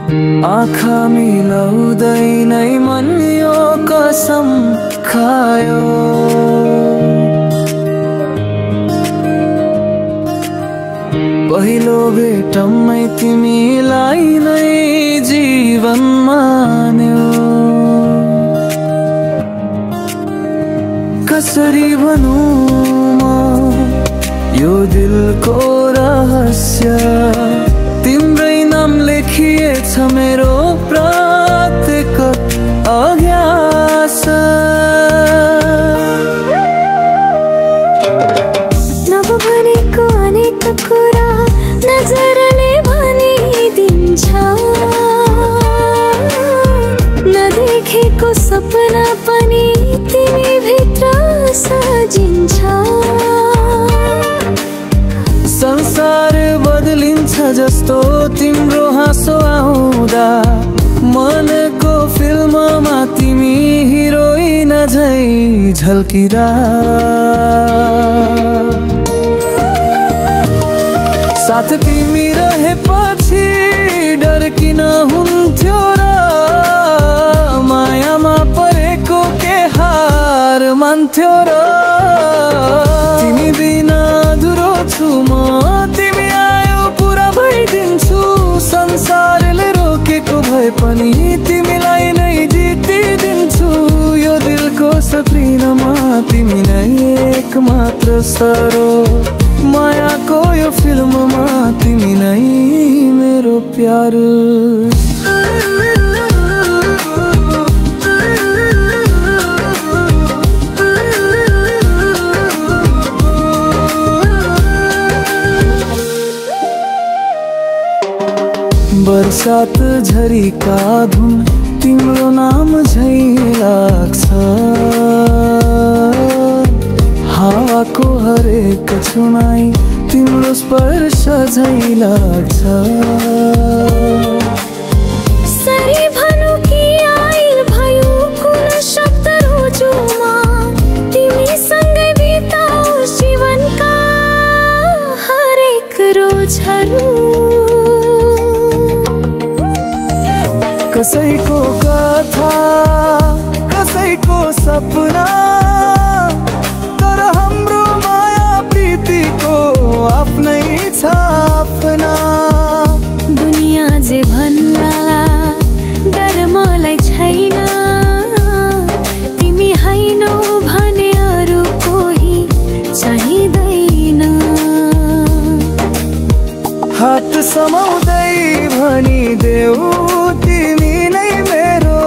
आँखा मिलाउँदै नै मन यो कसम खायो। पहिलो भेटमै तिमीलाई नै जीवन मान्यो। कसरी भनौँ म यो दिलको रहस्य, तिम्रै नाम लेखिएछ मेरो प्रत्येक अभ्यास। नभनेको अनेक कुरा नजरले भनिदिन्छ, नदेखेको सपना पनि तिमी भित्र सजिन्छ। संसार बदलिन्छ जस्तो तिम्रो हाँसो आउँदा, मनको फिल्ममा तिमी हिरोइन झै झल्किरा। साथ तिमी रहेपछि डर किन हुन्थ्यो र, मायामा परेको के हार मान्थ्यो र। तिमी बिना अधुरो छु म, तिमी आयो पुरा भइदिन्छु। संसारले रोकेको भए पनि तिमीलाई नै जितिदिन्छु। यो दिलको सपनामा तिमी नै एक मात्र सरो, मायाको यो फिल्ममा तिमी नै मेरो प्यारो। बरसात झरीका धुन तिम्रो नाम झै लाग्छ, हावाको हरेक छुनाइ तिम्रो स्पर्श झै लाग्छ। सरी भनु कि आइल भयो कुन शब्द रोजुमा, तिमीसँगै बिताऊ जीवनका हरेक रोजहरू। कसैको कथा कसैको सपना, तर हाम्रो माया प्रीतिको आफ्नै छ अपना। दुनिया जे भन्ला डर मलाई छैन, तिमी हैनौ भने अरू कोही चाहिँदैन। हात समाउँदै भनिदेऊ तिमी नै मेरो,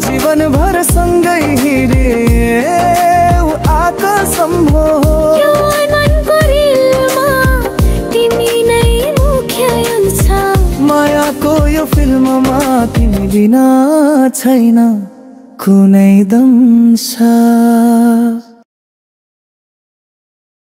जीवनभर सँगै हिँडेऊ आकाशम हो। यो मनको रिलमा तिमी नै मुख्य हुन्छ, मायाको यो फिल्ममा तिमी बिना छैन कुनै दंश।